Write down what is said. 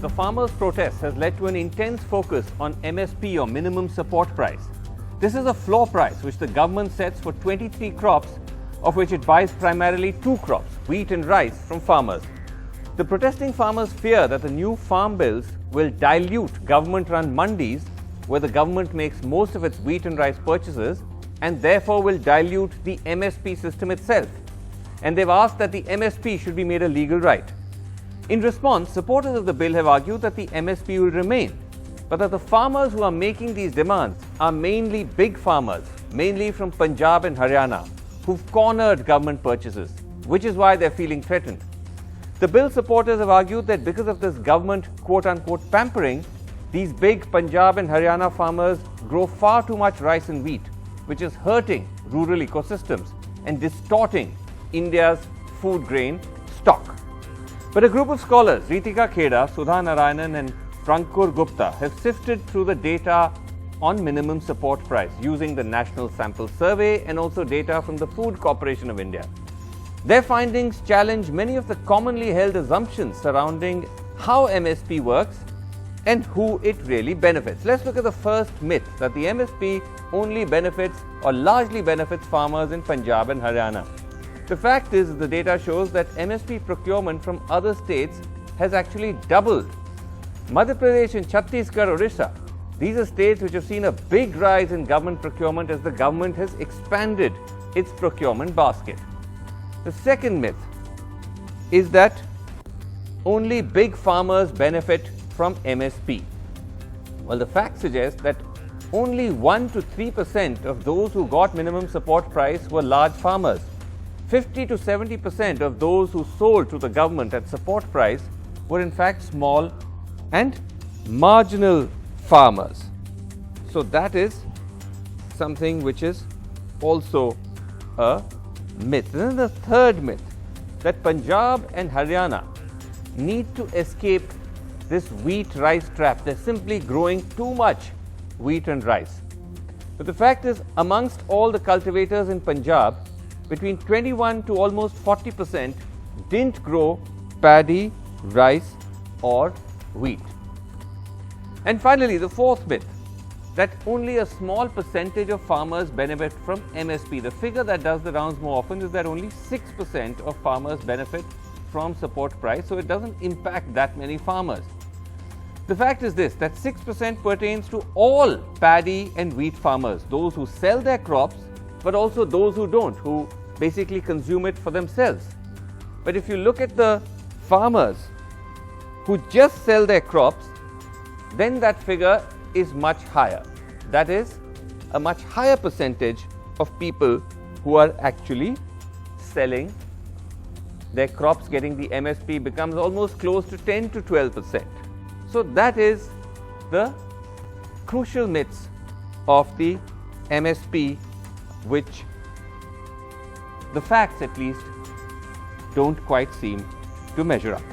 the farmers' protest has led to an intense focus on MSP or minimum support price. This is a floor price which the government sets for 23 crops, of which it buys primarily 2 crops, wheat and rice, from farmers. The protesting farmers fear that the new farm bills will dilute government-run mandis, where the government makes most of its wheat and rice purchases, and therefore will dilute the MSP system itself. And they've asked that the MSP should be made a legal right. In response, supporters of the bill have argued that the MSP will remain, but that the farmers who are making these demands are mainly big farmers, mainly from Punjab and Haryana, who've cornered government purchases, which is why they're feeling threatened. The bill supporters have argued that because of this government quote-unquote pampering, these big Punjab and Haryana farmers grow far too much rice and wheat, which is hurting rural ecosystems and distorting India's food grain stock. But a group of scholars, Reetika Khera, Sudha, Narayanan and Prankur, Gupta, have sifted through the data on minimum support price using the National Sample Survey and also data from the Food Corporation of India. Their findings challenge many of the commonly held assumptions surrounding how MSP works and who it really benefits. Let's look at the first myth, that the MSP only benefits or largely benefits farmers in Punjab and Haryana. The fact is, the data shows that MSP procurement from other states has actually doubled. Madhya Pradesh and Chhattisgarh, Orissa, these are states which have seen a big rise in government procurement as the government has expanded its procurement basket. The second myth is that only big farmers benefit from MSP. Well, the facts suggest that only 1 to 3% of those who got minimum support price were large farmers. 50 to 70% of those who sold to the government at support price were in fact small and marginal farmers. So that is something which is also a myth. And then the third myth, that Punjab and Haryana need to escape this wheat-rice trap. They're simply growing too much wheat and rice. But the fact is, amongst all the cultivators in Punjab, between 21 to almost 40% didn't grow paddy, rice or wheat. And finally, the fourth myth, that only a small percentage of farmers benefit from MSP. The figure that does the rounds more often is that only 6% of farmers benefit from support price, so it doesn't impact that many farmers. The fact is this, that 6% pertains to all paddy and wheat farmers, those who sell their crops, but also those who don't, who basically consume it for themselves. But if you look at the farmers who just sell their crops, then that figure is much higher. That is, a much higher percentage of people who are actually selling their crops, getting the MSP, becomes almost close to 10 to 12%. So that is the crucial myths of the MSP, which the facts at least don't quite seem to measure up.